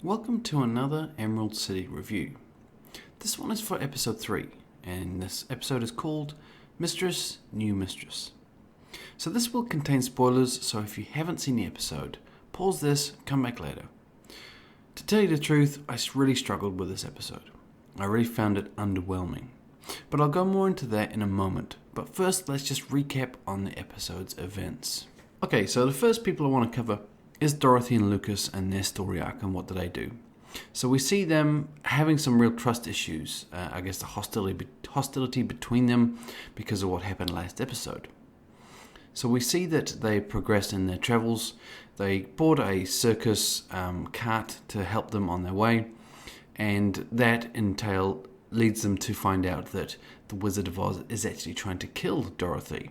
Welcome to another Emerald City review. This one is for episode 3, and this episode is called Mistress, New Mistress. So this will contain spoilers, so if you haven't seen the episode, pause this, come back later. To tell you the truth, I really struggled with this episode. I really found it underwhelming. But I'll go more into that in a moment. But first, let's just recap on the episode's events. Okay, so the first people I want to cover is Dorothy and Lucas and their story arc and what do they do. So we see them having some real trust issues, the hostility between them because of what happened last episode. So we see that they progress in their travels. They board a circus cart to help them on their way, and that leads them to find out that the Wizard of Oz is actually trying to kill Dorothy.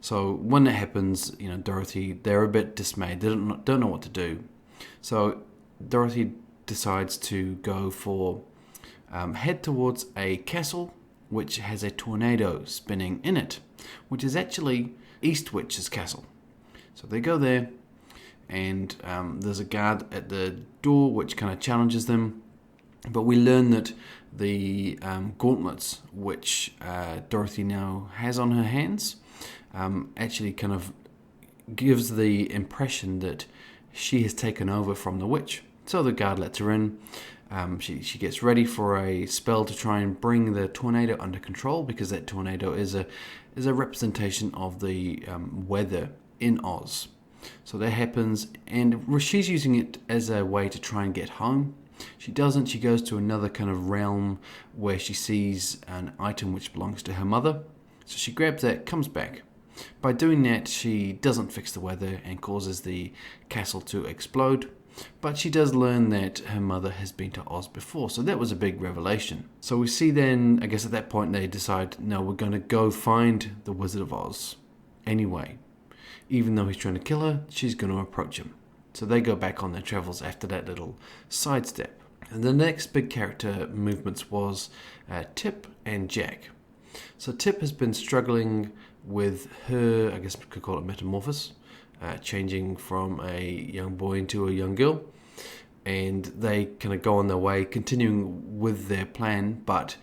So when that happens, Dorothy, they're a bit dismayed. They don't know what to do. So Dorothy decides to head towards a castle which has a tornado spinning in it, which is actually East Witch's castle. So they go there, and there's a guard at the door which kind of challenges them. But we learn that the gauntlets which Dorothy now has on her hands actually kind of gives the impression that she has taken over from the witch. So the guard lets her in. She gets ready for a spell to try and bring the tornado under control, because that tornado is a representation of the weather in Oz. So that happens, and she's using it as a way to try and get home. She doesn't. She goes to another kind of realm where she sees an item which belongs to her mother. So she grabs that, comes back. By doing that, she doesn't fix the weather and causes the castle to explode. But she does learn that her mother has been to Oz before, so that was a big revelation. So we see then, at that point, they decide, no, we're going to go find the Wizard of Oz anyway. Even though he's trying to kill her, she's going to approach him. So they go back on their travels after that little sidestep. And the next big character movements was Tip and Jack. So Tip has been struggling with her, we could call it metamorphosis, changing from a young boy into a young girl. And they kind of go on their way, continuing with their plan, but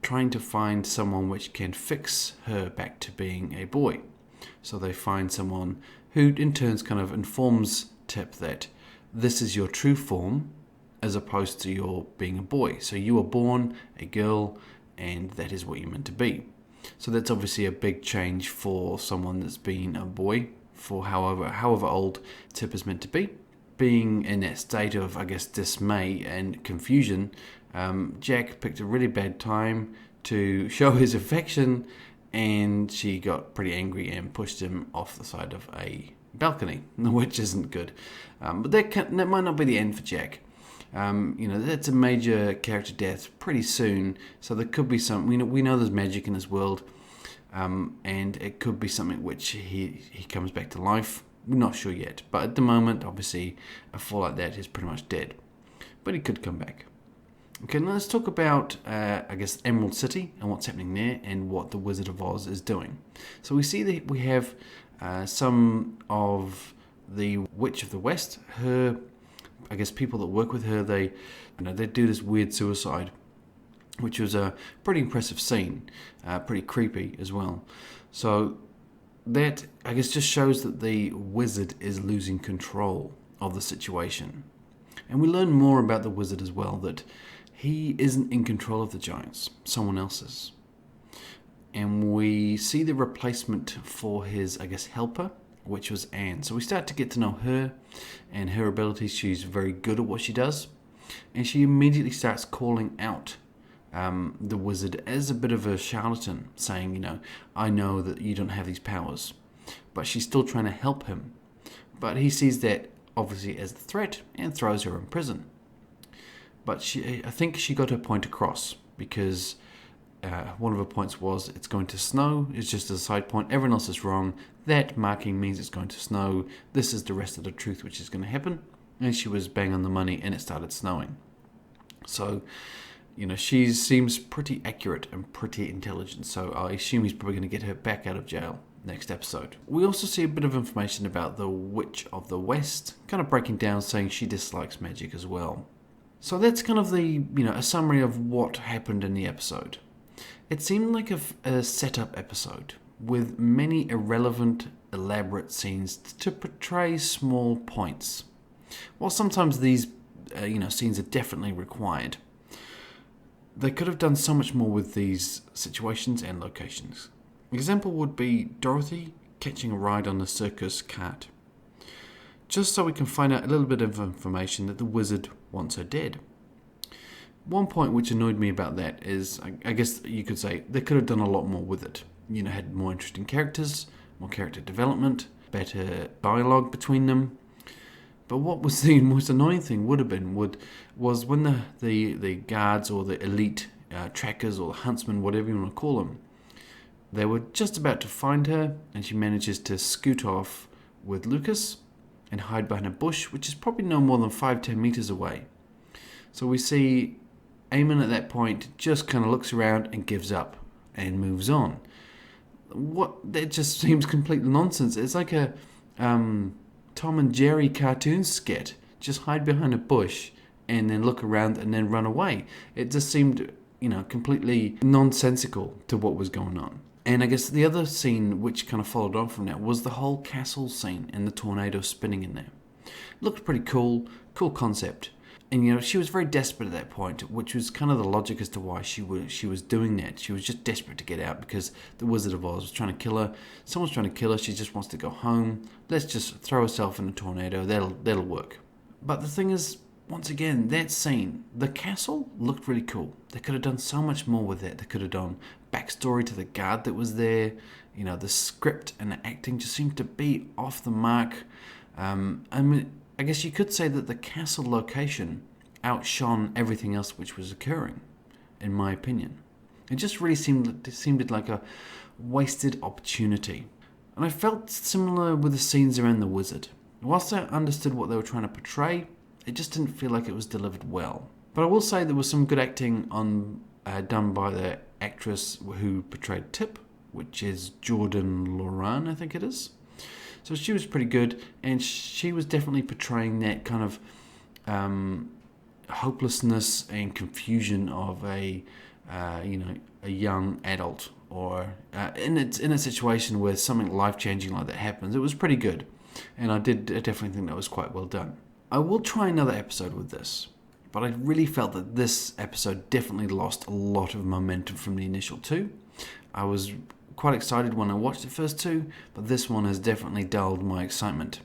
trying to find someone which can fix her back to being a boy. So they find someone who in turn kind of informs Tip that this is your true form as opposed to your being a boy. So you were born a girl, and that is what you're meant to be. So that's obviously a big change for someone that's been a boy for however old Tip is meant to be. Being in that state of, dismay and confusion, Jack picked a really bad time to show his affection, and she got pretty angry and pushed him off the side of a balcony, which isn't good. But that might not be the end for Jack. That's a major character death pretty soon, so there could be some, we know there's magic in this world, and it could be something which he comes back to life. We're not sure yet, but at the moment, obviously, a fall like that is pretty much dead, but he could come back. Okay, now let's talk about, Emerald City and what's happening there and what the Wizard of Oz is doing. So we see that we have some of the Witch of the West, her people that work with her, they do this weird suicide, which was a pretty impressive scene, pretty creepy as well. So that, just shows that the wizard is losing control of the situation. And we learn more about the wizard as well, that he isn't in control of the giants, someone else is. And we see the replacement for his, helper, which was Anne. So we start to get to know her and her abilities. She's very good at what she does, and she immediately starts calling out the wizard as a bit of a charlatan, saying, I know that you don't have these powers. But she's still trying to help him. But he sees that obviously as a threat and throws her in prison. But I think she got her point across, because one of her points was, it's going to snow. It's just a side point. Everyone else is wrong. That marking means it's going to snow. This is the rest of the truth which is going to happen. And she was bang on the money, and it started snowing. So, she seems pretty accurate and pretty intelligent. So I assume he's probably going to get her back out of jail next episode. We also see a bit of information about the Witch of the West, kind of breaking down, saying she dislikes magic as well. So that's kind of a summary of what happened in the episode. It seemed like a setup episode with many irrelevant, elaborate scenes to portray small points. While sometimes these scenes are definitely required, they could have done so much more with these situations and locations. An example would be Dorothy catching a ride on the circus cart, just so we can find out a little bit of information that the wizard wants her dead. One point which annoyed me about that is, I guess you could say, they could have done a lot more with it. Had more interesting characters, more character development, better dialogue between them. But what was the most annoying thing was when the guards or the elite trackers or the huntsmen, whatever you want to call them, they were just about to find her, and she manages to scoot off with Lucas and hide behind a bush, which is probably no more than 5-10 meters away. So we see Eamon at that point just kind of looks around and gives up and moves on. That just seems complete nonsense. It's like a Tom and Jerry cartoon skit. Just hide behind a bush and then look around and then run away. It just seemed, completely nonsensical to what was going on. And I guess the other scene which kind of followed on from that was the whole castle scene and the tornado spinning in there. Looked pretty cool concept. And she was very desperate at that point, which was kind of the logic as to why she was doing that. She was just desperate to get out because the Wizard of Oz was trying to kill her. Someone's trying to kill her. She just wants to go home. Let's just throw herself in a tornado. That'll work. But the thing is, once again, that scene, the castle looked really cool. They could have done so much more with that. They could have done backstory to the guard that was there. The script and the acting just seemed to be off the mark. I guess you could say that the castle location outshone everything else which was occurring, in my opinion. It just really seemed like a wasted opportunity. And I felt similar with the scenes around the wizard. Whilst I understood what they were trying to portray, it just didn't feel like it was delivered well. But I will say there was some good acting done by the actress who portrayed Tip, which is Jordan Loran, I think it is. So she was pretty good, and she was definitely portraying that kind of hopelessness and confusion of a young adult, or in a situation where something life-changing like that happens. It was pretty good, and I definitely think that was quite well done. I will try another episode with this, but I really felt that this episode definitely lost a lot of momentum from the initial two. I was quite excited when I watched the first two, but this one has definitely dulled my excitement.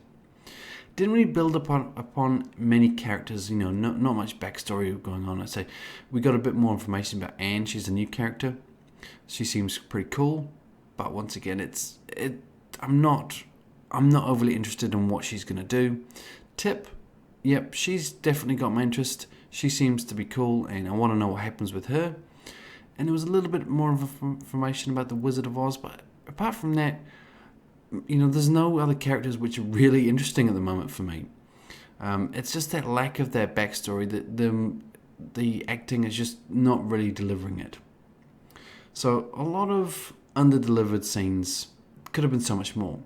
Didn't really build upon many characters, not much backstory going on. I'd say we got a bit more information about Anne. She's a new character. She seems pretty cool, but once again, I'm not overly interested in what she's going to do. Tip, yep, she's definitely got my interest. She seems to be cool, and I want to know what happens with her. And there was a little bit more of information about the Wizard of Oz, but apart from that, there's no other characters which are really interesting at the moment for me. It's just that lack of that backstory, that the acting is just not really delivering it. So a lot of under-delivered scenes. Could have been so much more.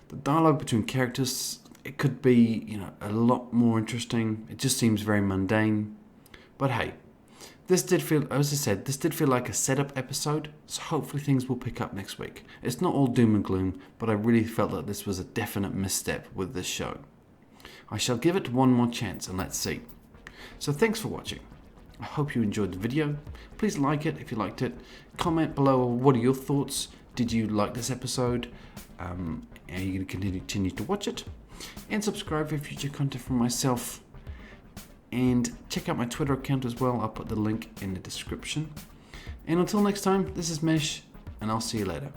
The dialogue between characters, it could be, a lot more interesting. It just seems very mundane. But hey, this did feel like a setup episode, so hopefully things will pick up next week. It's not all doom and gloom, but I really felt that this was a definite misstep with this show. I shall give it one more chance and let's see. So thanks for watching. I hope you enjoyed the video. Please like it if you liked it. Comment below, what are your thoughts? Did you like this episode? Are you going to continue to watch it? And subscribe for future content from myself. And check out my Twitter account as well. I'll put the link in the description. And until next time, this is Mesh, and I'll see you later.